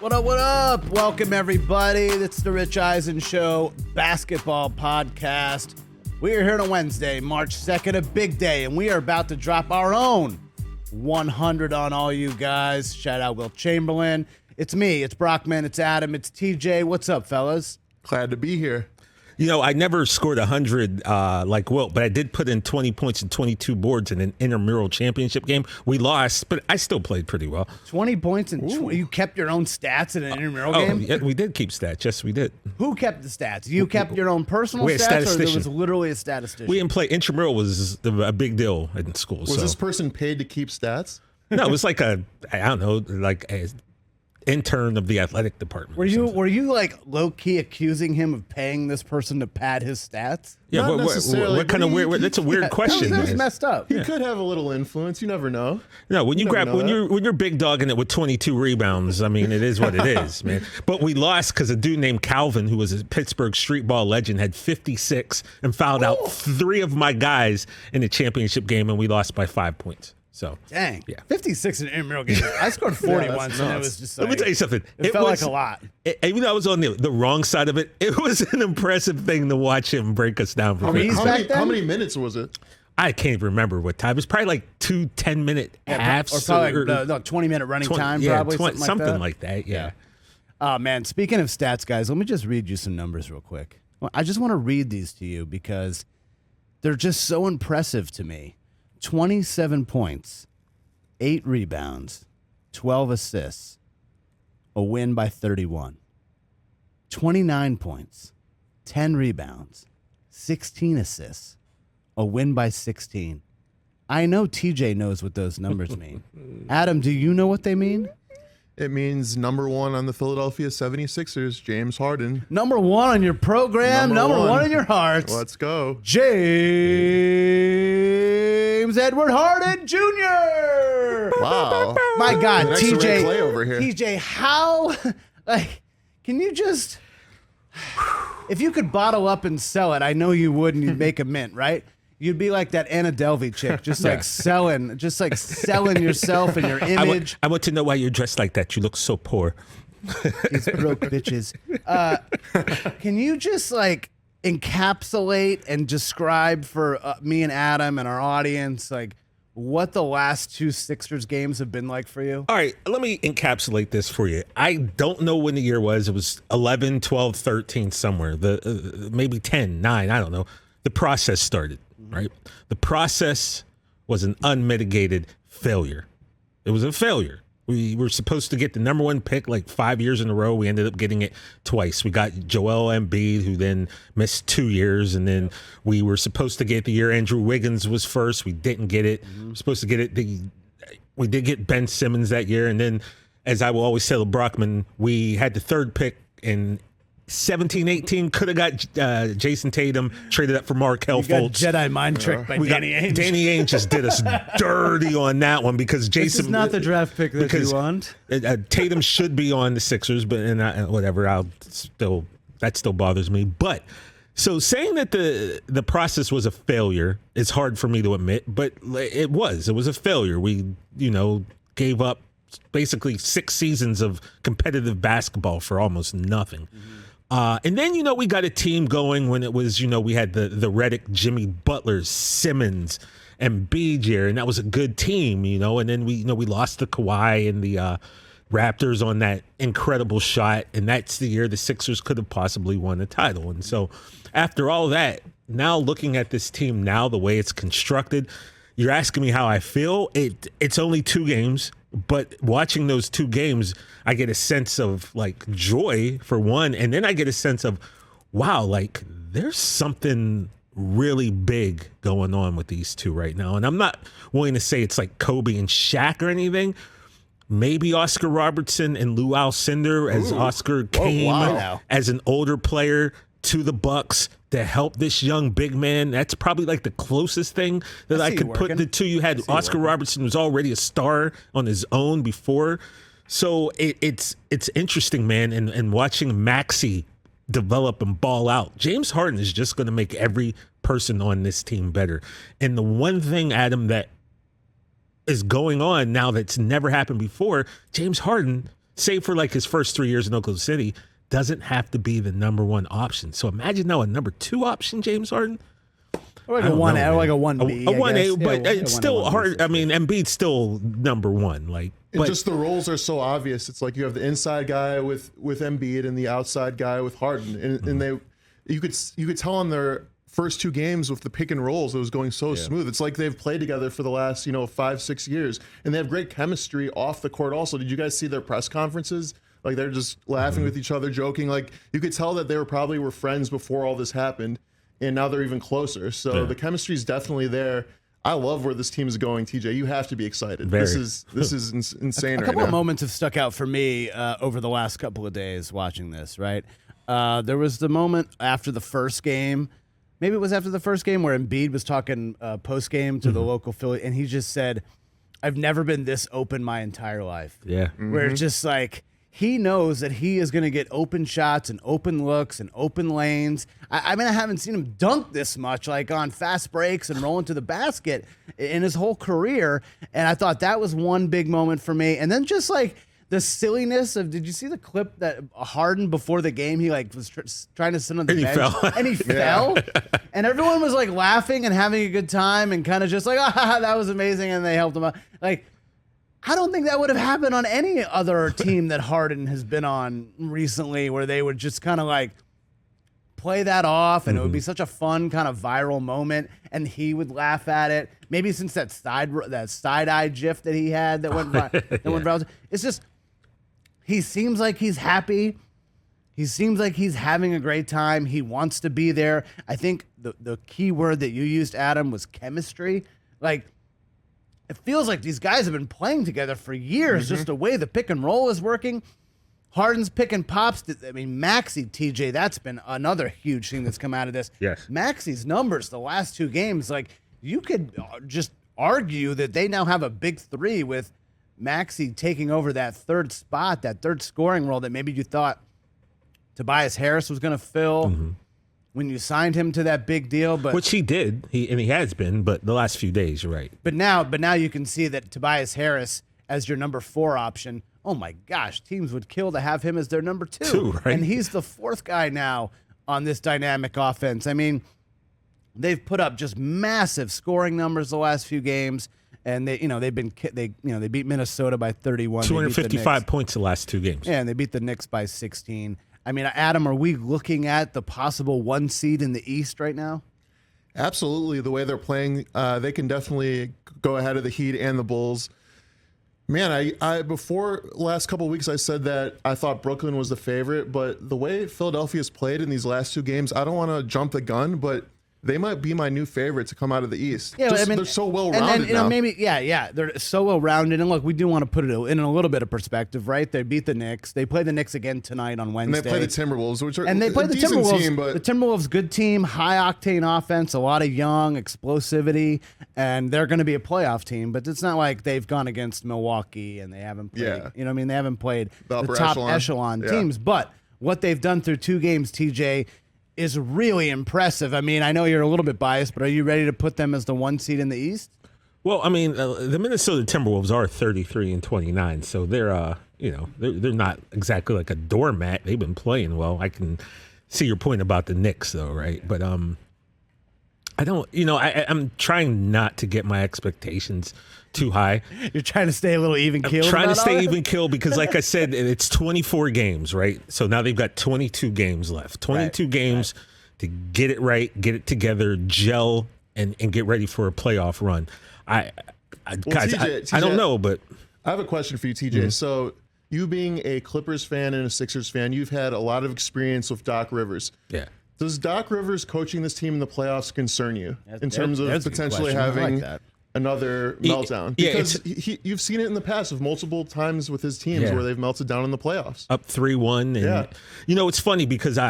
What up, what up? Welcome, everybody. It's the Rich Eisen Show basketball podcast. We are here on Wednesday, March 2nd, a big day, and we are about to drop our own 100 on all you guys. Shout out Will Chamberlain. It's me, it's Brockman, it's Adam, it's TJ. What's up, fellas? Glad to be here. You know, I never scored 100 like Wilt, but I did put in 20 points and 22 boards in an intramural championship game. We lost, but I still played pretty well. 20 points and you kept your own stats in an intramural game? Yeah, we did keep stats. Yes, we did. Who kept the stats? You kept your own personal stats, or there was literally a statistician? We didn't play. Intramural was a big deal in school. Was this person paid to keep stats? No, it was like I don't know, like a intern of the athletic department. Were you like low key accusing him of paying this person to pad his stats? Yeah, Not necessarily. what kind of weird? That's a weird question. That was messed up. He could have a little influence. You never know. No, when you're big dogging it with 22 rebounds, I mean, it is what it is, man. But we lost because a dude named Calvin, who was a Pittsburgh street ball legend, had 56 and fouled out 3 of my guys in the championship game, and we lost by 5 points. So dang, yeah, 56 in an intramural game. I scored 40 once, and it was just like, let me tell you something. It felt like a lot. Even though I was on the wrong side of it, it was an impressive thing to watch him break us down. How many minutes was it? I can't even remember what time. It was probably like 2 10-minute halves. Or probably like 20-minute running time, probably. Something like that, yeah. Oh, man, speaking of stats, guys, let me just read you some numbers real quick. I just want to read these to you because they're just so impressive to me. 27 points. 8 rebounds, 12 assists, a win by 31. 29 points, 10 rebounds, 16 assists, a win by 16. I know TJ knows what those numbers mean. Adam, do you know what they mean? It means number 1 on the Philadelphia 76ers, James Harden. Number 1 on your program, number one in your hearts. Let's go. James Edward Harden Jr. Wow. My God, TJ. Clay over here. TJ, how, can you just, if you could bottle up and sell it, I know you would and you'd make a mint, right? You'd be like that Anna Delvey chick, just like selling yourself and your image. I want to know why you're dressed like that. You look so poor. These broke bitches. Can you just like encapsulate and describe for me and Adam and our audience, like what the last 2 Sixers games have been like for you? All right, let me encapsulate this for you. I don't know when the year was. It was 11, 12, 13, somewhere. Maybe 10, 9, I don't know. The process started. Right? The process was an unmitigated failure. It was a failure. We were supposed to get the number 1 pick like 5 years in a row. We ended up getting it twice. We got Joel Embiid, who then missed 2 years. And then we were supposed to get the year Andrew Wiggins was first. We didn't get it. We were supposed to get it. We did get Ben Simmons that year. And then, as I will always tell Brockman, we had the 3rd pick in 17-18, could have got Jason Tatum, traded up for Markelle Fultz. Jedi mind trick by Danny Ainge. Danny Ainge just did us dirty on that one because Jason. This is not the draft pick that you want. Tatum should be on the Sixers, but whatever. That still bothers me. But so saying that the process was a failure is hard for me to admit, but it was a failure. We gave up basically 6 seasons of competitive basketball for almost nothing. And then, we got a team going when it was, we had the Redick, Jimmy Butler, Simmons, and Embiid year, and that was a good team, and then we lost to Kawhi and the Raptors on that incredible shot, and that's the year the Sixers could have possibly won the title. And so after all that, now looking at this team now, the way it's constructed, you're asking me how I feel. It's only 2 games. But watching those 2 games, I get a sense of like joy for one. And then I get a sense of, wow, like there's something really big going on with these 2 right now. And I'm not willing to say it's like Kobe and Shaq or anything. Maybe Oscar Robertson and Lou Alcindor as Oscar came as an older player to the Bucks to help this young big man. That's probably like the closest thing that I could put the 2. You had Oscar Robertson was already a star on his own before. So it's interesting, man. And watching Maxey develop and ball out, James Harden is just going to make every person on this team better. And the one thing, Adam, that is going on now that's never happened before, James Harden save for like his first 3 years in Oklahoma City, doesn't have to be the number one option. So imagine now a number two option, James Harden. Or like a 1A, or like a 1B. A 1A, guess. but Yeah, it's 1A, still 1B, hard. I mean, Embiid's still number one. Like, And just the roles are so obvious. It's like you have the inside guy with Embiid and the outside guy with Harden, and you could tell on their first two games with the pick and rolls, it was going so smooth. It's like they've played together for the last 5-6 years, and they have great chemistry off the court. Also, did you guys see their press conferences? Like they're just laughing with each other, joking. Like you could tell that they were friends before all this happened, and now they're even closer. So the chemistry is definitely there. I love where this team is going, TJ. You have to be excited. Very. This is insane right now. A couple of moments have stuck out for me over the last couple of days watching this, right? There was the moment after the first game, maybe it was after the first game, where Embiid was talking post-game to the local Philly, and he just said, I've never been this open my entire life. yeah. Where it's just like, he knows that he is going to get open shots and open looks and open lanes. I mean, I haven't seen him dunk this much, like on fast breaks and rolling to the basket in his whole career. And I thought that was one big moment for me. And then just like the silliness of, did you see the clip that Harden before the game, he like was trying to sit on the And he bench fell. and he fell, and everyone was like laughing and having a good time and kind of just like, that was amazing. And they helped him out. Like, I don't think that would have happened on any other team that Harden has been on recently, where they would just kind of like play that off, and it would be such a fun kind of viral moment, and he would laugh at it. Maybe since that side-eye gif that he had that went viral. It's just, he seems like he's happy. He seems like he's having a great time. He wants to be there. I think the key word that you used, Adam, was chemistry. Like, it feels like these guys have been playing together for years, just the way the pick and roll is working. Harden's pick and pops. I mean, Maxey, TJ, that's been another huge thing that's come out of this. Yes. Maxey's numbers the last two games, like, you could just argue that they now have a big three with Maxey taking over that third spot, that third scoring role that maybe you thought Tobias Harris was going to fill when you signed him to that big deal, but Which he did, he has been, but the last few days, you're right. But now you can see that Tobias Harris as your number 4 option. Oh my gosh, teams would kill to have him as their number 2. Right? And he's the 4th guy now on this dynamic offense. I mean, they've put up just massive scoring numbers the last few games, and they beat Minnesota by 31. 255 points the last 2 games. Yeah, and they beat the Knicks by 16. I mean, Adam, are we looking at the possible 1 seed in the East right now? Absolutely. The way they're playing, they can definitely go ahead of the Heat and the Bulls. Man, I before last couple of weeks, I said that I thought Brooklyn was the favorite, but the way Philadelphia's played in these last 2 games, I don't want to jump the gun, but they might be my new favorite to come out of the East. Yeah, Just, I mean, they're so well-rounded now. now. Maybe, they're so well-rounded. And look, we do want to put it in a little bit of perspective, right? They beat the Knicks. They play the Knicks again tonight on Wednesday. And they play the Timberwolves, which are and they play a the decent Timberwolves. team, but The Timberwolves, good team, high-octane offense, a lot of young explosivity, and they're going to be a playoff team. But it's not like they've gone against Milwaukee and they haven't played. Yeah. You know what I mean? They haven't played the upper top echelon. echelon Yeah. teams. But what they've done through 2 games, TJ, is really impressive. I mean, I know you're a little bit biased, but are you ready to put them as the 1 seed in the East? Well, I mean, the Minnesota Timberwolves are 33-29, so they're they're not exactly like a doormat. They've been playing well. I can see your point about the Knicks, though, right? But I don't, I'm trying not to get my expectations too high. You're trying to stay a little even keeled. Trying to stay even keel because, like I said, it's 24 games, right? So now they've got 22 games left. 22 games to get it right, get it together, gel, and get ready for a playoff run. Guys, TJ, I don't know, but I have a question for you, TJ. So you being a Clippers fan and a Sixers fan, you've had a lot of experience with Doc Rivers. yeah. Does Doc Rivers coaching this team in the playoffs concern you in terms of that's a good potentially question. I like having that. another meltdown? yeah, Because you've seen it in the past of multiple times with his teams Yeah. where they've melted down in the playoffs. Up 3-1. And, it's funny because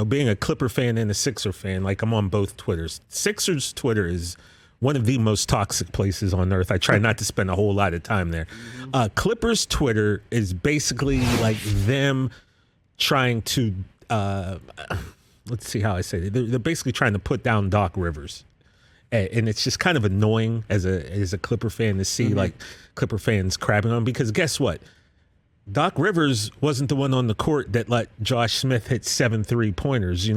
being a Clipper fan and a Sixer fan, like I'm on both Twitters. Sixers Twitter is one of the most toxic places on earth. I try not to spend a whole lot of time there. Clippers Twitter is basically like them trying to, let's see how I say it. They're basically trying to put down Doc Rivers. And it's just kind of annoying as a Clipper fan to see like Clipper fans crapping on him because guess what? Doc Rivers wasn't the one on the court that let Josh Smith hit 7 3-pointers.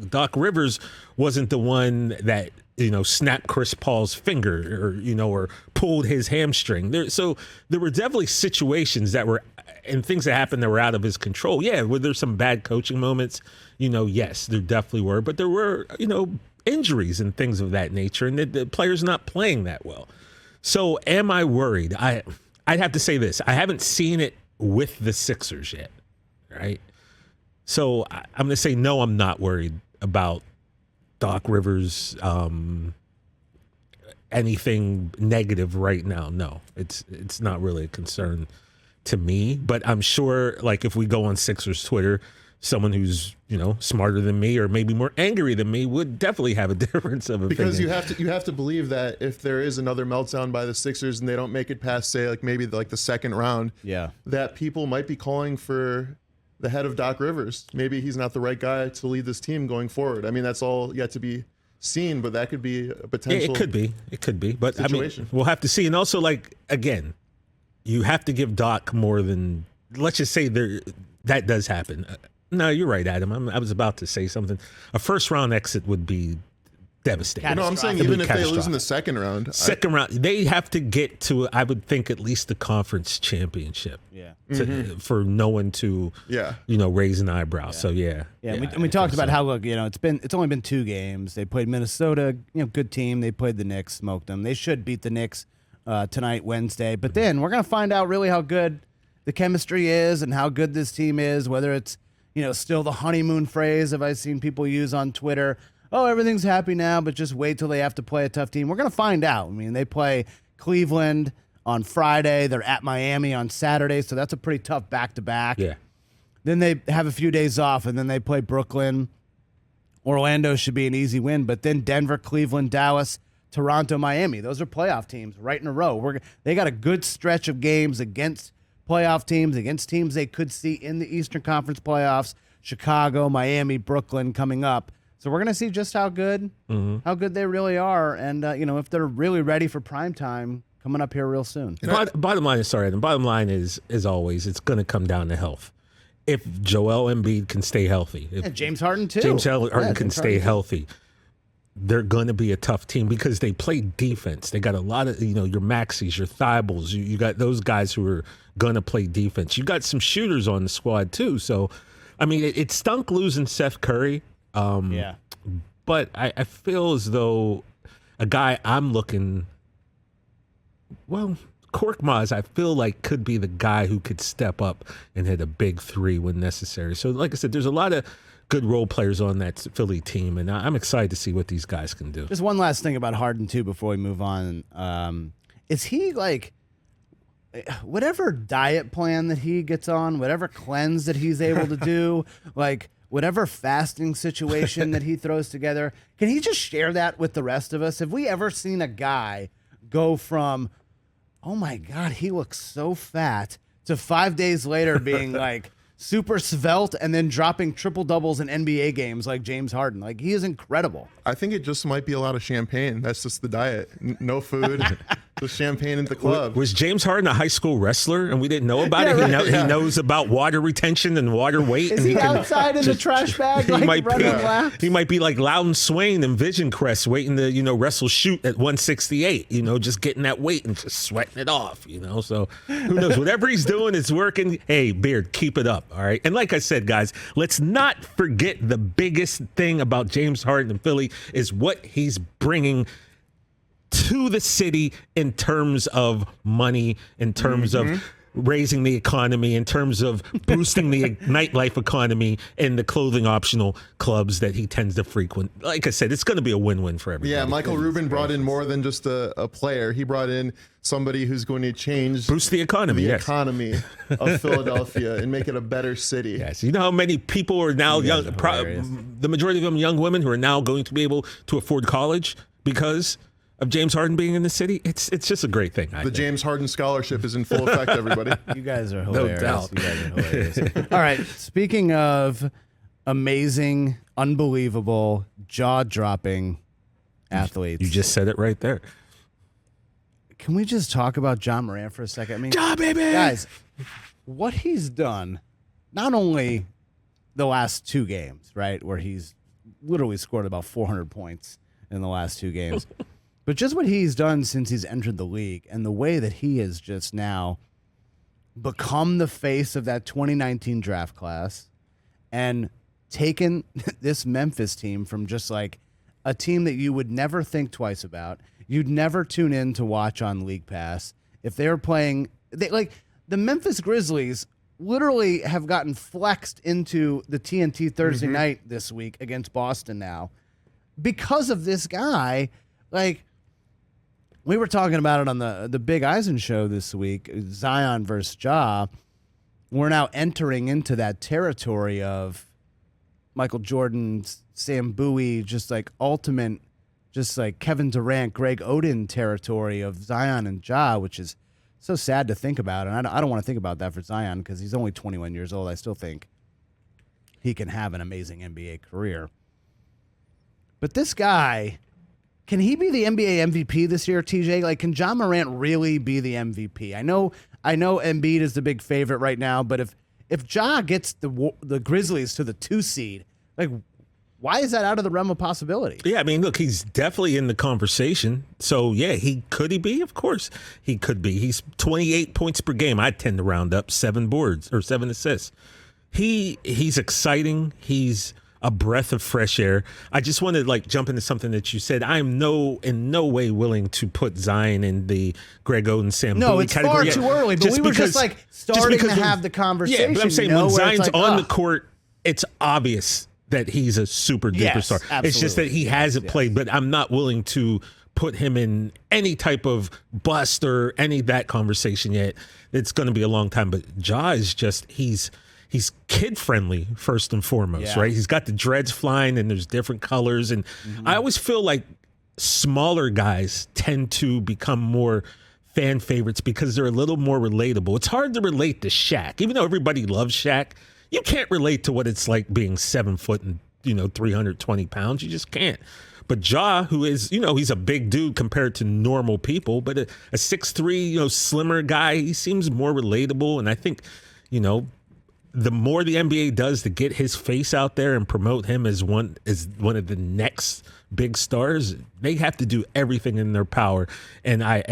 Doc Rivers wasn't the one that, snapped Chris Paul's finger or pulled his hamstring. So there were definitely situations that were and things that happened that were out of his control. Yeah, were there some bad coaching moments? Yes, there definitely were. But there were, injuries and things of that nature, and the players not playing that well. So am I worried? I'd have to say this. I haven't seen it with the Sixers yet, right? So I'm going to say no, I'm not worried about Doc Rivers, anything negative right now. No, it's not really a concern to me. But I'm sure, like, if we go on Sixers Twitter, someone who's smarter than me or maybe more angry than me would definitely have a difference of opinion. Because you have to believe that if there is another meltdown by the Sixers and they don't make it past, say, like maybe like the second round, that people might be calling for the head of Doc Rivers. Maybe he's not the right guy to lead this team going forward. I mean, that's all yet to be seen, but that could be a potential. It could be. But situation. I mean, we'll have to see. And also, like, again, you have to give Doc more than, let's just say that does happen. No, you're right, Adam. I was about to say something. A first-round exit would be devastating. No, I'm saying even if they lose in the second round. Round, they have to get to, I would think, at least the conference championship. Yeah. For no one to, raise an eyebrow. Yeah. So, yeah. And we talked about how, it's only been 2 games. They played Minnesota, good team. They played the Knicks, smoked them. They should beat the Knicks tonight, Wednesday. But then we're going to find out really how good the chemistry is and how good this team is, whether it's, still the honeymoon phrase have I seen people use on Twitter. Oh, everything's happy now, but just wait till they have to play a tough team. We're going to find out. I mean, they play Cleveland on Friday. They're at Miami on Saturday, so that's a pretty tough back-to-back. Yeah. Then they have a few days off, and then they play Brooklyn. Orlando should be an easy win, but then Denver, Cleveland, Dallas, Toronto, Miami. Those are playoff teams right in a row. They got a good stretch of games against playoff teams, against teams they could see in the Eastern Conference playoffs, Chicago, Miami, Brooklyn coming up. So we're going to see just how good they really are, and if they're really ready for prime time coming up here real soon. Bottom line is, as always, it's going to come down to health. If Joel Embiid can stay healthy, if James Harden too, James Harden can stay healthy, they're going to be a tough team because they play defense. They got a lot of, your Maxis, your Thibaults. You got those guys who are going to play defense. You got some shooters on the squad too. So, I mean, it stunk losing Seth Curry. But I feel as though a guy I'm looking, Korkmaz, I feel like could be the guy who could step up and hit a big 3 when necessary. So, like I said, there's a lot of good role players on that Philly team, and I'm excited to see what these guys can do. Just one last thing about Harden, too, before we move on. Is he, like, whatever diet plan that he gets on, whatever cleanse that he's able to do, like, whatever fasting situation that he throws together, can he just share that with the rest of us? Have we ever seen a guy go from, oh, my God, he looks so fat, to 5 days later being, like, super svelte and then dropping triple doubles in NBA games like James Harden? Like, he is incredible. I think it just might be a lot of champagne. That's just the diet. No food, just champagne at the club. Was James Harden a high school wrestler and we didn't know about it? Right. He knows about water retention and water weight. Is and he outside in the trash bag, like running laps? He might be like Loudon Swain and Vision Crest waiting to, wrestle shoot at 168, just getting that weight and just sweating it off, So who knows? Whatever he's doing, it's working. Hey, Beard, keep it up. All right. And like I said, guys, let's not forget the biggest thing about James Harden and Philly is what he's bringing to the city in terms of money, in terms of raising the economy, in terms of boosting the nightlife economy and the clothing optional clubs that he tends to frequent. Like I said, it's going to be a win-win for everybody. Yeah, Michael Rubin brought in more than just a player. He brought in somebody who's going to boost the economy, economy of Philadelphia and make it a better city. Yes, you know how many people are now young, the majority of them young women who are now going to be able to afford college because of James Harden being in the city. It's just a great thing. The James Harden scholarship is in full effect, everybody. You guys are hilarious. No doubt. You guys are hilarious. All right, speaking of amazing, unbelievable, jaw-dropping athletes. You just said it right there. Can we just talk about John Morant for a second? I mean, Ja, baby! Guys, what he's done, not only the last 2 games, right, where he's literally scored about 400 points in the last 2 games, but just what he's done since he's entered the league and the way that he has just now become the face of that 2019 draft class and taken this Memphis team from just like a team that you would never think twice about. You'd never tune in to watch on League Pass. If they were playing, the Memphis Grizzlies literally have gotten flexed into the TNT Thursday night this week against Boston now because of this guy. Like, we were talking about it on the Big Eisen Show this week, Zion versus Ja. We're now entering into that territory of Michael Jordan, Sam Bowie, just like ultimate, just like Kevin Durant, Greg Oden territory of Zion and Ja, which is so sad to think about. And I don't want to think about that for Zion because he's only 21 years old. I still think he can have an amazing NBA career. But this guy, can he be the NBA MVP this year, TJ? Like, can Ja Morant really be the MVP? I know Embiid is the big favorite right now, but if Ja gets the Grizzlies to the 2 seed, like, why is that out of the realm of possibility? Yeah, I mean, look, he's definitely in the conversation. So, yeah, could he be? Of course he could be. He's 28 points per game. I tend to round up 7 boards or 7 assists. He's exciting. He's a breath of fresh air. I just want to jump into something that you said. I'm in no way willing to put Zion in the Greg Oden, Sam Bowie category. No, it's far too early. But we were just starting to have the conversation. Yeah, but I'm saying when Zion's on the court, it's obvious that he's a super duper star. Absolutely. It's just that he hasn't played, but I'm not willing to put him in any type of bust or any of that conversation yet. It's going to be a long time. But Ja is just, he's kid friendly first and foremost, right? He's got the dreads flying and there's different colors. And I always feel like smaller guys tend to become more fan favorites because they're a little more relatable. It's hard to relate to Shaq. Even though everybody loves Shaq, you can't relate to what it's like being 7 foot and 320 pounds. You just can't. But Ja, who is, he's a big dude compared to normal people, but a 6'3", slimmer guy, he seems more relatable. And I think, the more the NBA does to get his face out there and promote him as one of the next big stars, they have to do everything in their power. And I'm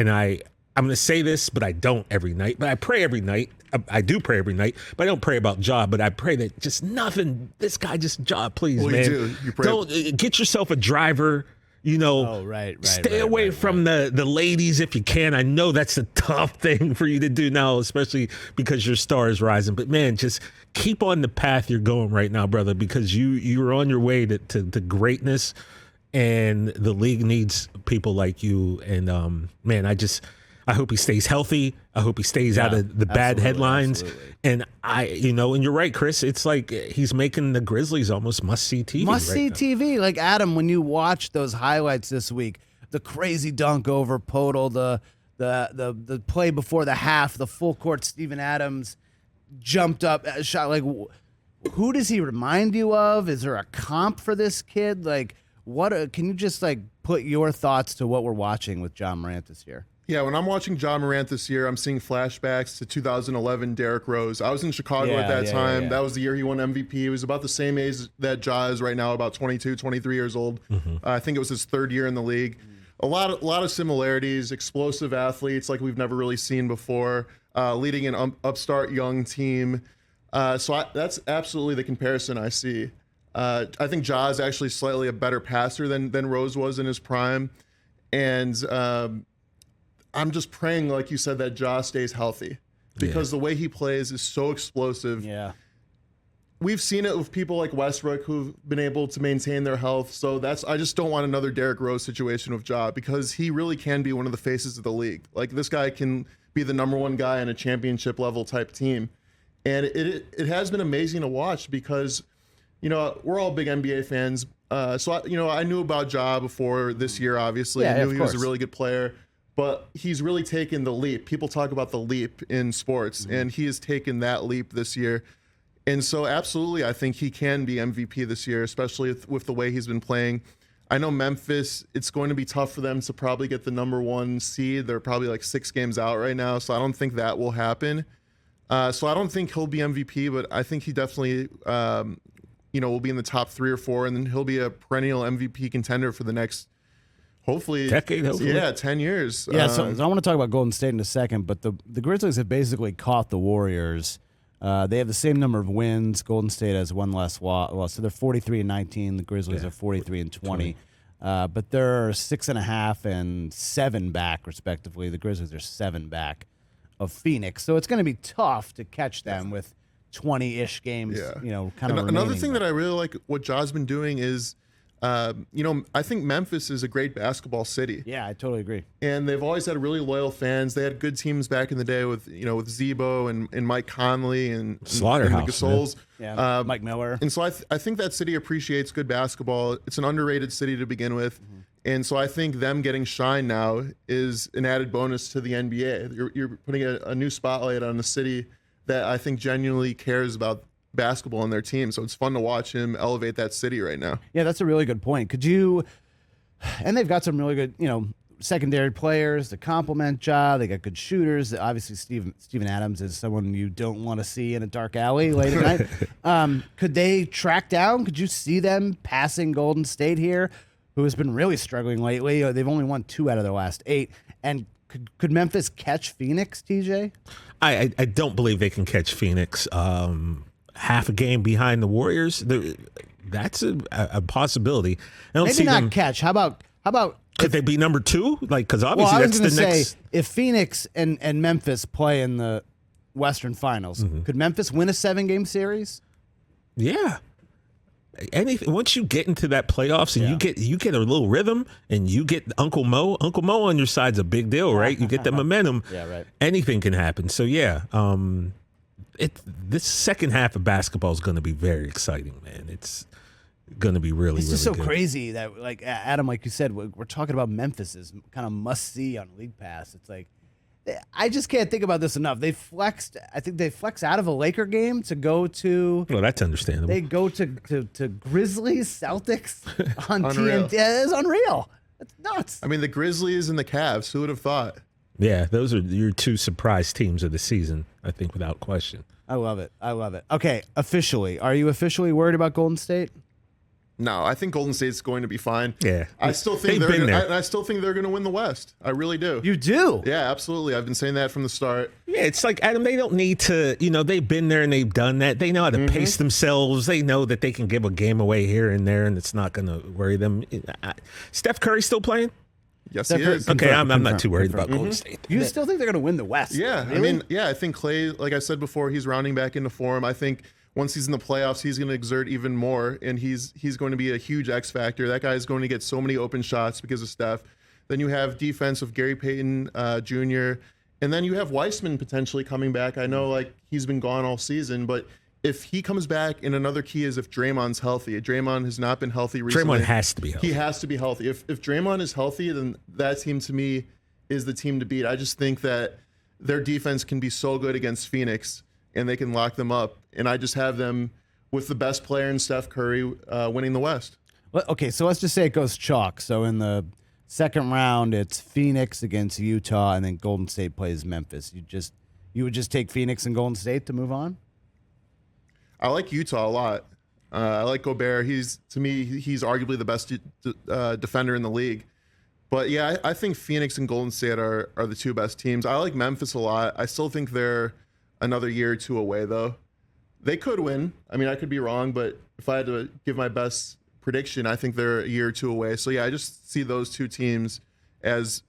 going to say this, but I don't every night. But I pray every night. I do pray every night, but I don't pray about Ja. But I pray that just nothing. This guy just Ja, please, man. You do. You pray. Don't get yourself a driver. Stay away from the ladies if you can. I know that's a tough thing for you to do now, especially because your star is rising. But man, just keep on the path you're going right now, brother, because you're on your way to greatness, and the league needs people like you. And man, I hope he stays healthy. I hope he stays out of the bad headlines. Absolutely. And and you're right, Chris. It's like he's making the Grizzlies almost must-see TV. Must-see TV. Like, Adam, when you watch those highlights this week, the crazy dunk over Podol, the play before the half, the full court Steven Adams jumped up, shot. Like, who does he remind you of? Is there a comp for this kid? Like, can you just put your thoughts to what we're watching with Ja Morant this year? Yeah, when I'm watching Ja Morant this year, I'm seeing flashbacks to 2011 Derrick Rose. I was in Chicago at that time. Yeah. That was the year he won MVP. He was about the same age that Ja is right now, about 22, 23 years old. I think it was his 3rd year in the league. A lot of similarities, explosive athletes like we've never really seen before, leading an upstart young team. That's absolutely the comparison I see. I think Ja is actually slightly a better passer than Rose was in his prime. And I'm just praying, like you said, that Ja stays healthy because the way he plays is so explosive. Yeah. We've seen it with people like Westbrook who've been able to maintain their health. So I just don't want another Derrick Rose situation with Ja because he really can be one of the faces of the league. Like, this guy can be the number 1 guy in a championship level type team. And it has been amazing to watch because, we're all big NBA fans. I knew about Ja before this year, obviously. I knew he was a really good player. But he's really taken the leap. People talk about the leap in sports, and he has taken that leap this year. And so, absolutely, I think he can be MVP this year, especially with the way he's been playing. I know Memphis, it's going to be tough for them to probably get the number 1 seed. They're probably 6 games out right now, so I don't think that will happen. So I don't think he'll be MVP, but I think he definitely, will be in the top 3 or 4, and then he'll be a perennial MVP contender for the next, hopefully, decade. Hopefully. Yeah, 10 years. Yeah, so I want to talk about Golden State in a second, but the Grizzlies have basically caught the Warriors. They have the same number of wins. Golden State has one less loss, so they're 43-19. The Grizzlies are 43-20. But they're 6.5 and 7 back, respectively. The Grizzlies are 7 back of Phoenix, so it's going to be tough to catch them with 20-ish games. Kind of. Another thing that I really like what Ja's been doing is, I think Memphis is a great basketball city. Yeah, I totally agree. And they've always had really loyal fans. They had good teams back in the day with Zebo and Mike Conley and Slaughterhouse, and the Gasols. Yeah, Mike Miller. And so I think that city appreciates good basketball. It's an underrated city to begin with. Mm-hmm. And so I think them getting shine now is an added bonus to the NBA. You're putting a new spotlight on a city that I think genuinely cares about basketball on their team. So it's fun to watch him elevate that city right now. Yeah, that's a really good point. And they've got some really good, secondary players to complement Ja. They got good shooters. Obviously, Steven Adams is someone you don't want to see in a dark alley late at night. Could they track down? Could you see them passing Golden State here, who has been really struggling lately? They've only won 2 out of their last 8. And could Memphis catch Phoenix, TJ? I don't believe they can catch Phoenix. Half a game behind the Warriors. That's a possibility. I don't Maybe see not them catch. How about could they be number 2? Like, because obviously that's the next. Say, if Phoenix and Memphis play in the Western Finals, could Memphis win a 7-game series? Yeah. Once you get into that playoffs and you get a little rhythm and you get Uncle Mo on your side's a big deal, right? You get that momentum. Yeah, right. Anything can happen. So yeah, this second half of basketball is going to be very exciting, man. It's going to be really, it's just so good. crazy that, like Adam, like you said, we're talking about Memphis as kind of must see on League Pass. It's like I just can't think about this enough. They flexed. I think they flexed out of a Laker game to go to. Well, that's understandable. They go to Grizzlies, Celtics on Unreal. TNT. It's unreal. It's nuts. I mean, the Grizzlies and the Cavs. Who would have thought? Yeah, those are your 2 surprise teams of the season, I think, without question. I love it. Okay, officially, are you officially worried about Golden State? No, I think Golden State's going to be fine. Yeah, I still think I still think they're going to win the West. I really do. You do? Yeah, absolutely. I've been saying that from the start. Yeah, it's like, Adam, they don't need to, they've been there and they've done that. They know how to pace themselves. They know that they can give a game away here and there, and it's not going to worry them. Steph Curry still playing? Yes, he is. Okay, I'm not too worried about Golden State. You still think they're going to win the West? Yeah, really? I think Clay, like I said before, he's rounding back into form. I think once he's in the playoffs, he's going to exert even more, and he's going to be a huge X factor. That guy is going to get so many open shots because of Steph. Then you have defense of Gary Payton Jr., and then you have Weissman potentially coming back. I know he's been gone all season, but if he comes back, and another key is if Draymond's healthy. Draymond has not been healthy recently. Draymond has to be healthy. He has to be healthy. If Draymond is healthy, then that team to me is the team to beat. I just think that their defense can be so good against Phoenix, and they can lock them up. And I just have them with the best player in Steph Curry winning the West. Well, okay, so let's just say it goes chalk. So in the second round, it's Phoenix against Utah, and then Golden State plays Memphis. You would just take Phoenix and Golden State to move on? I like Utah a lot. I like Gobert. To me, he's arguably the best defender in the league. But yeah, I think Phoenix and Golden State are the 2 best teams. I like Memphis a lot. I still think they're another year or 2 away, though. They could win. I mean, I could be wrong, but if I had to give my best prediction, I think they're a year or 2 away. So yeah, I just see those 2 teams as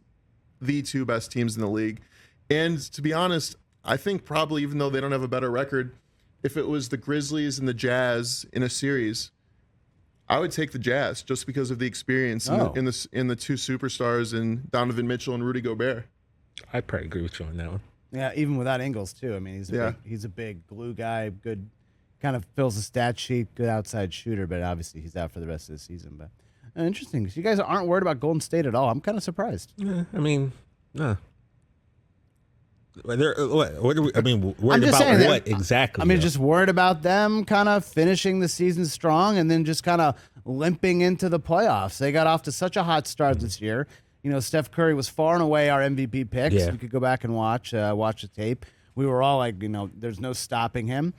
the 2 best teams in the league. And to be honest, I think probably, even though they don't have a better record, if it was the Grizzlies and the Jazz in a series, I would take the Jazz just because of the experience in the 2 superstars in Donovan Mitchell and Rudy Gobert. I'd probably agree with you on that one. Yeah, even without Ingles too. I mean, he's a big glue guy, good, kind of fills the stat sheet, good outside shooter, but obviously he's out for the rest of the season. But interesting. So you guys aren't worried about Golden State at all. I'm kind of surprised. Yeah, I mean, no. What are we, I mean, worried about what exactly? I mean, just worried about them kind of finishing the season strong and then just kind of limping into the playoffs. They got off to such a hot start this year. Steph Curry was far and away our MVP pick. Yeah. So you could go back and watch the tape. we were all like, there's no stopping him.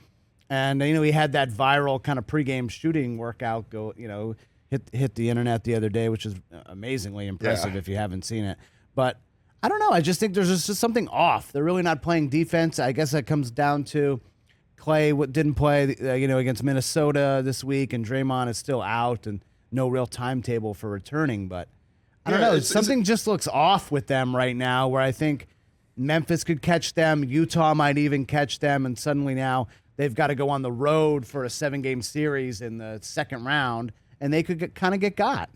And, he had that viral kind of pregame shooting workout hit the internet the other day, which is amazingly impressive if you haven't seen it. But I don't know. I just think there's just something off. They're really not playing defense. I guess that comes down to Clay didn't play, against Minnesota this week, and Draymond is still out and no real timetable for returning. But I don't know. Something just looks off with them right now, where I think Memphis could catch them. Utah might even catch them. And suddenly now they've got to go on the road for a 7-game series in the second round, and they could kind of get got.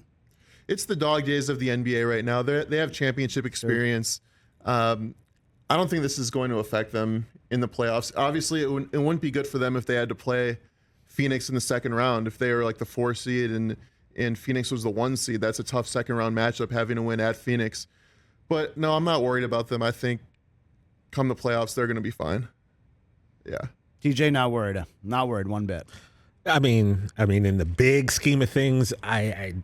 It's the dog days of the NBA right now. They have championship experience. I don't think this is going to affect them in the playoffs. Obviously, it wouldn't be good for them if they had to play Phoenix in the second round. If they were like the 4 seed and Phoenix was the 1 seed, that's a tough second round matchup, having to win at Phoenix. But no, I'm not worried about them. I think come the playoffs, they're going to be fine. Yeah. TJ, not worried. Not worried one bit. I mean, in the big scheme of things, I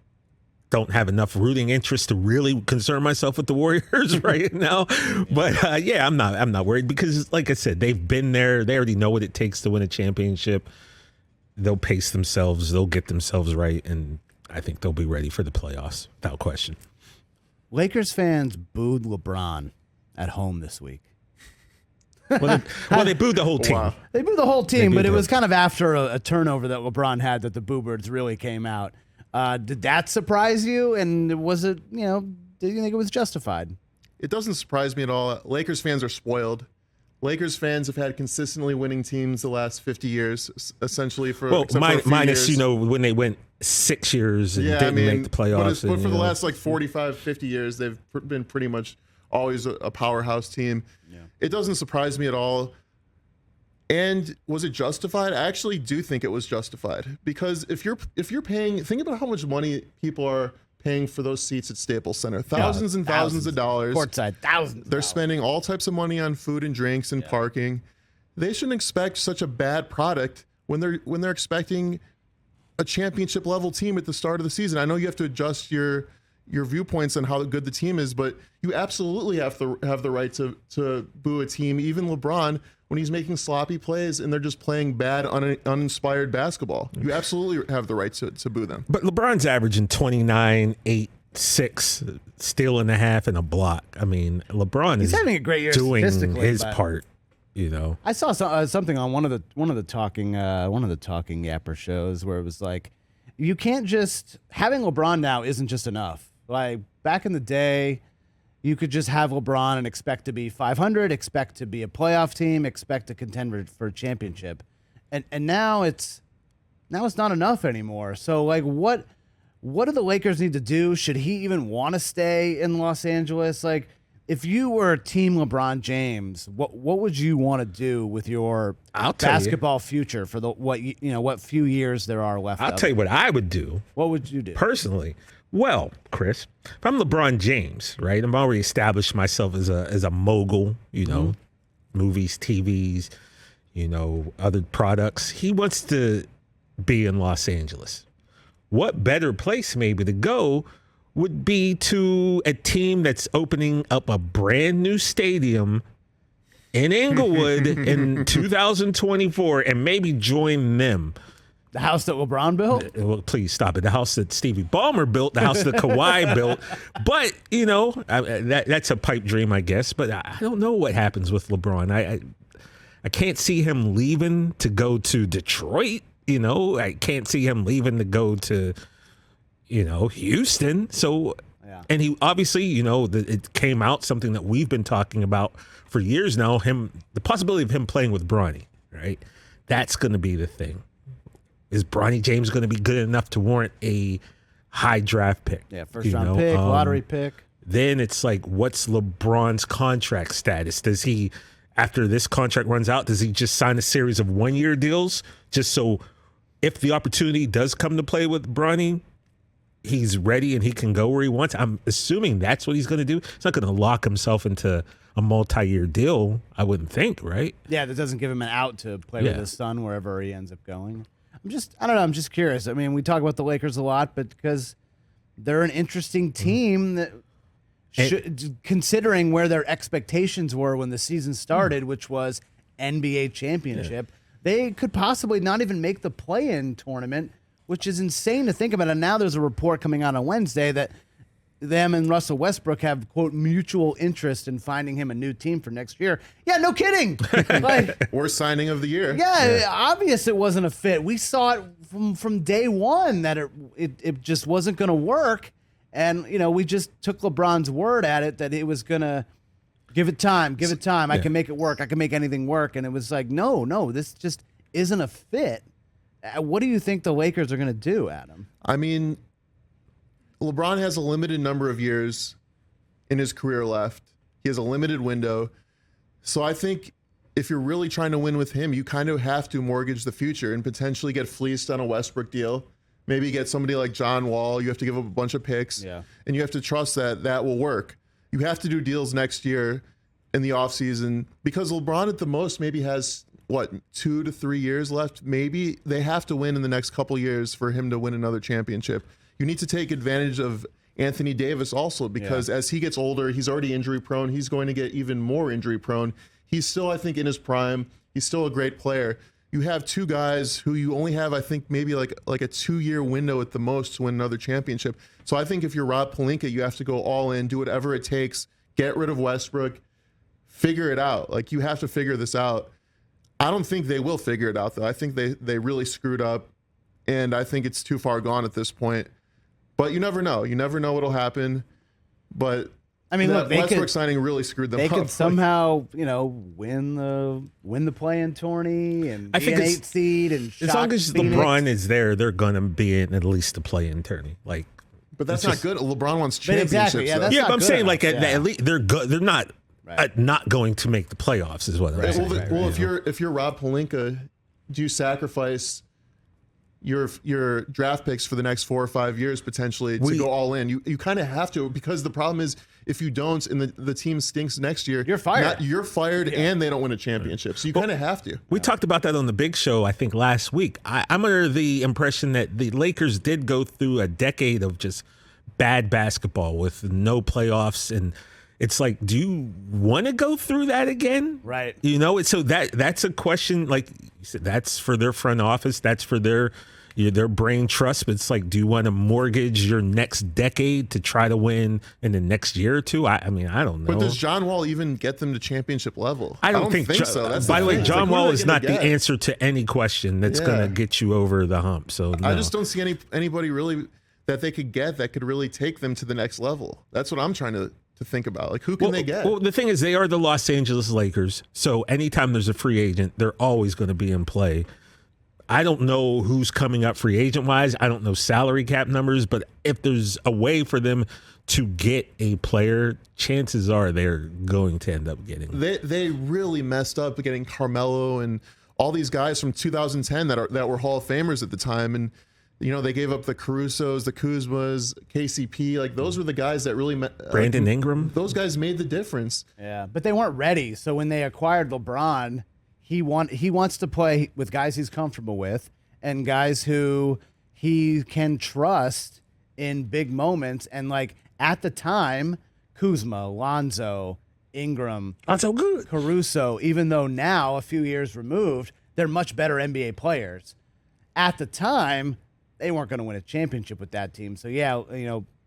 don't have enough rooting interest to really concern myself with the Warriors right now. But I'm not worried because, like I said, they've been there. They already know what it takes to win a championship. They'll pace themselves. They'll get themselves right, and I think they'll be ready for the playoffs without question. Lakers fans booed LeBron at home this week. Well, they booed the whole team. Wow. They booed the whole team, but it was kind of after a turnover that LeBron had that the boo birds really came out. Did that surprise you? And was it, did you think it was justified? It doesn't surprise me at all. Lakers fans are spoiled. Lakers fans have had consistently winning teams the last 50 years, essentially minus years. When they went 6 years and didn't make the playoffs. But for the last 45, 50 years, they've been pretty much always a powerhouse team. Yeah. It doesn't surprise me at all. And was it justified? I actually do think it was justified, because if you're paying, think about how much money people are paying for those seats at Staples Center. Thousands of dollars. Courtside, thousands. They're spending all types of money on food and drinks and parking. They shouldn't expect such a bad product when they're expecting a championship level team at the start of the season. I know you have to adjust your viewpoints on how good the team is, but you absolutely have the right to boo a team, even LeBron, when he's making sloppy plays and they're just playing bad, uninspired basketball. You absolutely have the right to boo them. But LeBron's averaging 29, 8, 6, steal and a half, and a block. I mean, LeBron is having a great year doing his part. I saw something on one of the talking yapper shows where it was like, you can't just having LeBron now isn't just enough. Like back in the day, you could just have LeBron and expect to be 500, expect to be a playoff team, expect to contend for a championship, and now it's not enough anymore. So like, what do the Lakers need to do? Should he even want to stay in Los Angeles? Like, if you were Team LeBron James, what would you want to do with your basketball future for what few years there are left? I'll tell you what I would do. What would you do personally? Well, Chris, if I'm LeBron James, right? I'm already established myself as a mogul, movies, TVs, other products. He wants to be in Los Angeles. What better place maybe to go would be to a team that's opening up a brand new stadium in Inglewood in 2024 and maybe join them. The house that LeBron built? Well, please stop it. The house that Stevie Ballmer built, the house that Kawhi built. But, that's a pipe dream, I guess. But I don't know what happens with LeBron. I can't see him leaving to go to Detroit. I can't see him leaving to go to, Houston. So, and he obviously, it came out, something that we've been talking about for years now, the possibility of him playing with Bronny, right? That's going to be the thing. Is Bronny James going to be good enough to warrant a high draft pick? Yeah, first round pick, lottery pick. Then it's like, what's LeBron's contract status? Does he, after this contract runs out, does he just sign a series of 1-year deals just so if the opportunity does come to play with Bronny, he's ready and he can go where he wants? I'm assuming that's what he's going to do. He's not going to lock himself into a multi-year deal, I wouldn't think, right? Yeah, that doesn't give him an out to play with his son wherever he ends up going. I don't know. I'm just curious. I mean, we talk about the Lakers a lot, but because they're an interesting team that considering where their expectations were when the season started, which was NBA championship, they could possibly not even make the play-in tournament, which is insane to think about. And now there's a report coming out on Wednesday that them and Russell Westbrook have, quote, mutual interest in finding him a new team for next year. Yeah, no kidding. Like, Worst signing of the year. yeah, obvious it wasn't a fit. We saw it from day one that it just wasn't going to work. And, we just took LeBron's word at it that it was going to give it time. I can make it work. I can make anything work. And it was like, no, this just isn't a fit. What do you think the Lakers are going to do, Adam? I mean, LeBron has a limited number of years in his career left. He has a limited window. So I think if you're really trying to win with him, you kind of have to mortgage the future and potentially get fleeced on a Westbrook deal. Maybe get somebody like John Wall. You have to give up a bunch of picks. Yeah. And you have to trust that that will work. You have to do deals next year in the offseason because LeBron at the most maybe has, 2 to 3 years left? Maybe they have to win in the next couple years for him to win another championship. You need to take advantage of Anthony Davis also because as he gets older, he's already injury prone. He's going to get even more injury prone. He's still, I think, in his prime. He's still a great player. You have two guys who you only have, I think, maybe like a 2-year window at the most to win another championship. So I think if you're Rob Pelinka, you have to go all in, do whatever it takes, get rid of Westbrook, figure it out. Like, you have to figure this out. I don't think they will figure it out, though. I think they really screwed up, and I think it's too far gone at this point. But you never know. You never know what'll happen. But I mean, look, Westbrook signing really screwed them up. They could somehow, win the play-in tourney and be an 8 seed and as long as Phoenix. LeBron is there, they're gonna be in at least the play-in tourney. Like, but that's not good. LeBron wants championships. Exactly. Yeah, but I'm saying at least they're good. They're not not going to make the playoffs, is what I'm saying. Well, if you're Rob Pelinka, do you sacrifice your draft picks for the next 4 or 5 years potentially to go all in? You kind of have to, because the problem is if you don't and the team stinks next year, you're fired. You're fired and they don't win a championship. So you kind of have to. We talked about that on the Big Show, I think, last week. I'm under the impression that the Lakers did go through a decade of just bad basketball with no playoffs, and it's like, do you want to go through that again? Right. So that's a question. Like you said, that's for their front office. That's for their brain trust. But it's like, do you want to mortgage your next decade to try to win in the next year or two? I mean, I don't know. But does John Wall even get them to championship level? I don't think so. By the way, John Wall is not the answer to any question that's going to get you over the hump. So no. I just don't see anybody really that they could get that could really take them to the next level. That's what I'm trying to think about. Like, who can they get? Well, the thing is, they are the Los Angeles Lakers. So anytime there's a free agent, they're always going to be in play. I don't know who's coming up free agent wise. I don't know salary cap numbers, but if there's a way for them to get a player, chances are they're going to end up getting. They really messed up getting Carmelo and all these guys from 2010 that were Hall of Famers at the time, and they gave up the Carusos, the Kuzmas, KCP. Like, those were the guys that really Brandon Ingram. Those guys made the difference. Yeah, but they weren't ready. So when they acquired LeBron, he wants to play with guys he's comfortable with and guys who he can trust in big moments. And like at the time, Kuzma, Lonzo, Ingram, not so good. Caruso, even though now a few years removed, they're much better NBA players. At the time, they weren't going to win a championship with that team. So, yeah,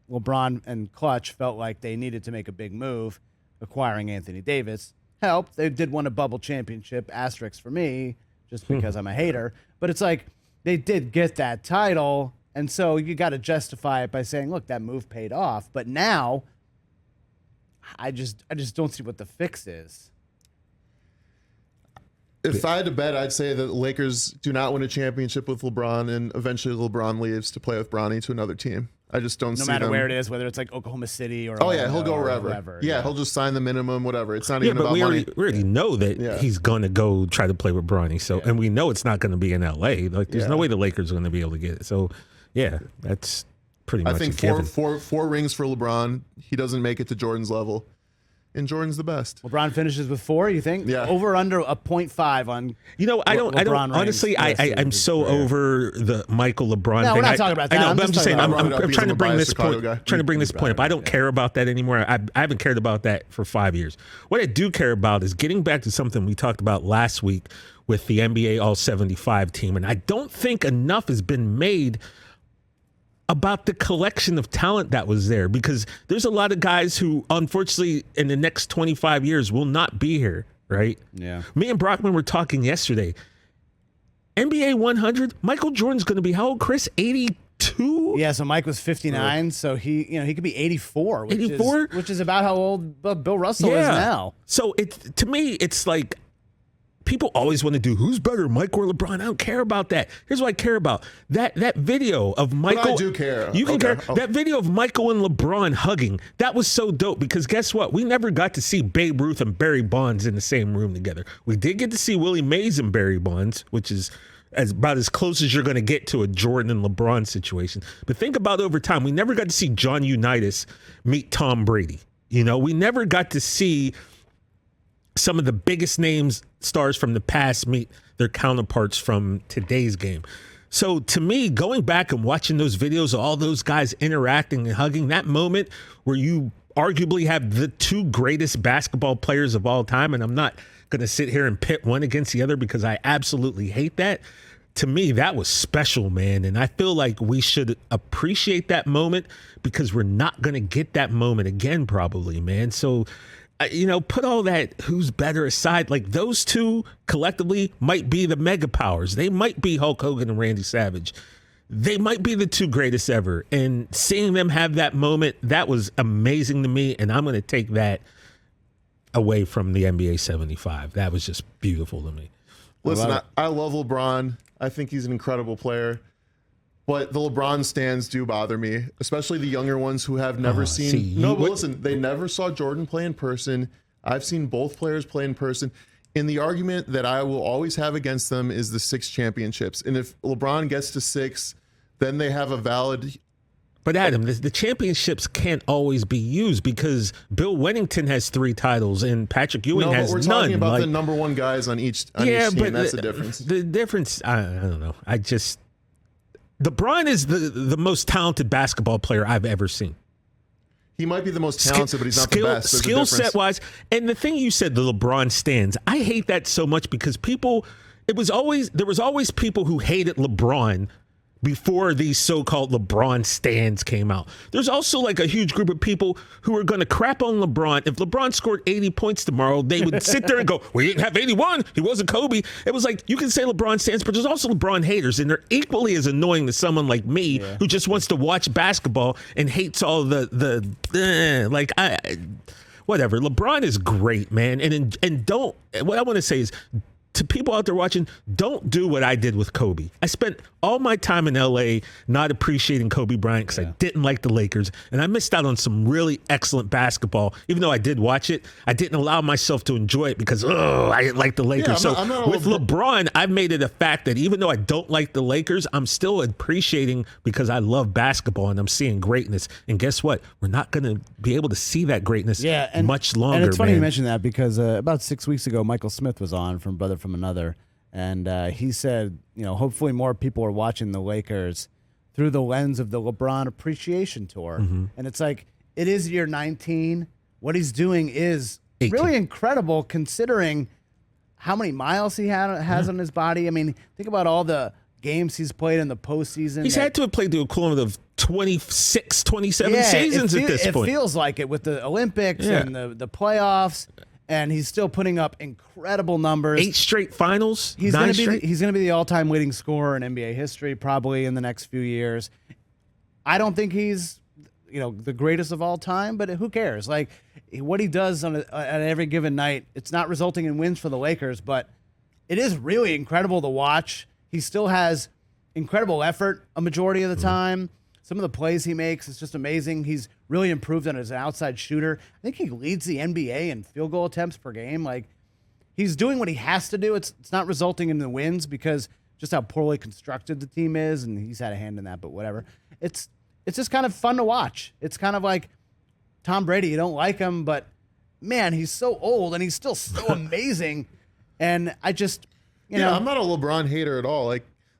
LeBron and Clutch felt like they needed to make a big move. Acquiring Anthony Davis helped. They did win a bubble championship, asterisk for me, just because I'm a hater. But it's like they did get that title, and so you got to justify it by saying, look, that move paid off. But now I just don't see what the fix is. If I had to bet, I'd say that the Lakers do not win a championship with LeBron, and eventually LeBron leaves to play with Bronny to another team. I just don't see them. No matter where it is, whether it's like Oklahoma City or he'll go wherever. Yeah, he'll just sign the minimum, whatever. It's not even about money. We already know that he's going to go try to play with Bronny. So, and we know it's not going to be in L.A. Like, there's no way the Lakers are going to be able to get it. So, yeah, that's pretty much. I think four rings for LeBron. He doesn't make it to Jordan's level. and Jordan's the best. LeBron finishes with 4, you think? Yeah. Over or under a 0.5 on. I don't honestly. I'm so over the Michael LeBron No, thing. we're not talking about that. I know, but I'm just just saying. talking I'm about trying to bring this point. guy. Trying to bring this point up. I don't care about that anymore. I haven't cared about that for 5 years. What I do care about is getting back to something we talked about last week with the NBA All 75 team, and I don't think enough has been made about the collection of talent that was there, because there's a lot of guys who, unfortunately, in the next 25 years will not be here, right? Yeah. Me and Brockman were talking yesterday. NBA 100, Michael Jordan's going to be how old, Chris? 82? Yeah, so Mike was 59, so he could be 84, 84? Which is about how old Bill Russell is now. So to me, it's like, people always want to do who's better, Mike or LeBron. I don't care about that. Here's what I care about. That video of Michael. But I do care. You can Okay. care. That video of Michael and LeBron hugging, that was so dope, because guess what? We never got to see Babe Ruth and Barry Bonds in the same room together. We did get to see Willie Mays and Barry Bonds, which is about as close as you're going to get to a Jordan and LeBron situation. But think about over time. We never got to see John Unitas meet Tom Brady. We never got to see some of the biggest names, stars from the past, meet their counterparts from today's game. So to me, going back and watching those videos of all those guys interacting and hugging, that moment where you arguably have the 2 greatest basketball players of all time, and I'm not going to sit here and pit one against the other because I absolutely hate that. To me, that was special, man. And I feel like we should appreciate that moment, because we're not going to get that moment again, probably, man. So, put all that who's better aside. Like, those 2 collectively might be the mega powers. They might be Hulk Hogan and Randy Savage. They might be the 2 greatest ever. And seeing them have that moment, that was amazing to me. And I'm going to take that away from the NBA 75. That was just beautiful to me. Listen, I love LeBron. I think he's an incredible player. But the LeBron stands do bother me, especially the younger ones who have never seen. Listen, they never saw Jordan play in person. I've seen both players play in person. And the argument that I will always have against them is the 6 championships. And if LeBron gets to 6, then they have a valid. But Adam, the championships can't always be used, because Bill Wennington has 3 titles and Patrick Ewing has none. We're talking about the number 1 guys on each team. But that's the difference. The difference, I don't know. LeBron is the most talented basketball player I've ever seen. He might be the most talented, but he's not the best. Skill set wise. And the thing you said, the LeBron stands, I hate that so much, because there was always people who hated LeBron before these so-called LeBron stands came out. There's also like a huge group of people who are going to crap on LeBron. If LeBron scored 80 points tomorrow, they would sit there and go, we didn't have 81. He wasn't Kobe. It was like, you can say LeBron stands, but there's also LeBron haters, and they're equally as annoying to someone like me who just wants to watch basketball and hates all whatever. LeBron is great, man. And don't, what I want to say is, to people out there watching, don't do what I did with Kobe. I spent all my time in LA not appreciating Kobe Bryant because I didn't like the Lakers, and I missed out on some really excellent basketball. Even though I did watch it, I didn't allow myself to enjoy it because I didn't like the Lakers. I'm not with LeBron, I've made it a fact that even though I don't like the Lakers, I'm still appreciating because I love basketball and I'm seeing greatness. And guess what? We're not going to be able to see that greatness much longer. And it's funny man. you mention that because about 6 weeks ago, Michael Smith was on from Brother from Another. And he said, hopefully more people are watching the Lakers through the lens of the LeBron Appreciation Tour. Mm-hmm. And it's like, it is year 19. What he's doing is 18. Really incredible considering how many miles he has on his body. I mean, think about all the games he's played in the postseason. He's had to have played the equivalent of 26, 27 seasons at this point. It feels like it with the Olympics and the playoffs. And he's still putting up incredible numbers. 8 straight finals. He's going to be the all-time leading scorer in NBA history probably in the next few years. I don't think he's, the greatest of all time, but who cares? Like what he does at every given night, it's not resulting in wins for the Lakers, but it is really incredible to watch. He still has incredible effort a majority of the time. Some of the plays he makes is just amazing. He's really improved on as an outside shooter. I think he leads the NBA in field goal attempts per game. Like he's doing what he has to do. It's not resulting in the wins because just how poorly constructed the team is, and he's had a hand in that. But whatever. It's just kind of fun to watch. It's kind of like Tom Brady. You don't like him, but man, he's so old and he's still so amazing. And I just, you know, I'm not a LeBron hater at all.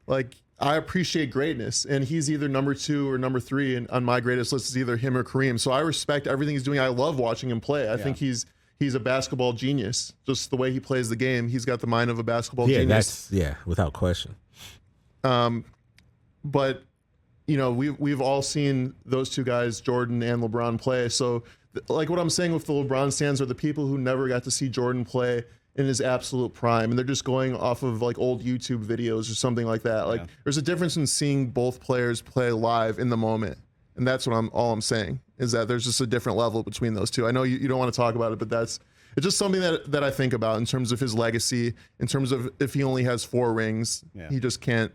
Like I appreciate greatness, and he's either number 2 or number 3, and on my greatest list is either him or Kareem. So I respect everything he's doing. I love watching him play. I think he's a basketball genius. Just the way he plays the game, he's got the mind of a basketball genius. That's without question. But you know, we've all seen those two guys, Jordan and LeBron, play. So like what I'm saying with the LeBron stands are the people who never got to see Jordan play in his absolute prime, and they're just going off of like old YouTube videos or something like that. Like there's a difference in seeing both players play live in the moment. And that's what I'm saying is that there's just a different level between those two. I know you don't want to talk about it, but it's just something that I think about in terms of his legacy, in terms of if he only has 4 rings, he just can't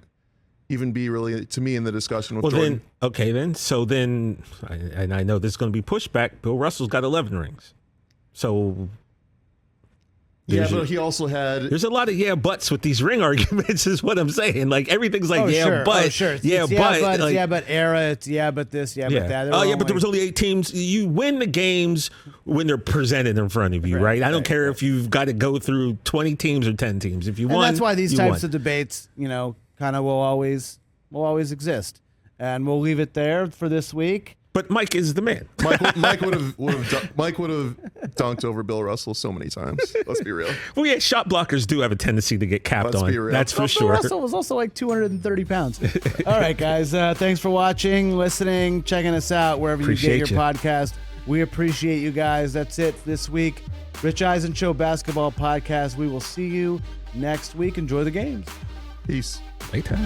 even be really, to me, in the discussion with Jordan. And I know there's going to be pushback. Bill Russell's got 11 rings. So but he also had... There's a lot of buts with these ring arguments is what I'm saying. Like, everything's like, but. It's but era, it's but this, but that. But there was only 8 teams. You win the games when they're presented in front of you, right? I don't care if you've got to go through 20 teams or 10 teams. If you won, that's why these types of debates, you know, kind of will always exist. And we'll leave it there for this week. But Mike is the man. Mike would have dunked over Bill Russell so many times. Let's be real. Well, shot blockers do have a tendency to get capped on. Be real. That's for sure. Bill Russell was also like 230 pounds. All right, guys. Thanks for watching, listening, checking us out wherever you get your podcast. We appreciate you guys. That's it this week. Rich Eisen Show Basketball Podcast. We will see you next week. Enjoy the games. Peace. Later.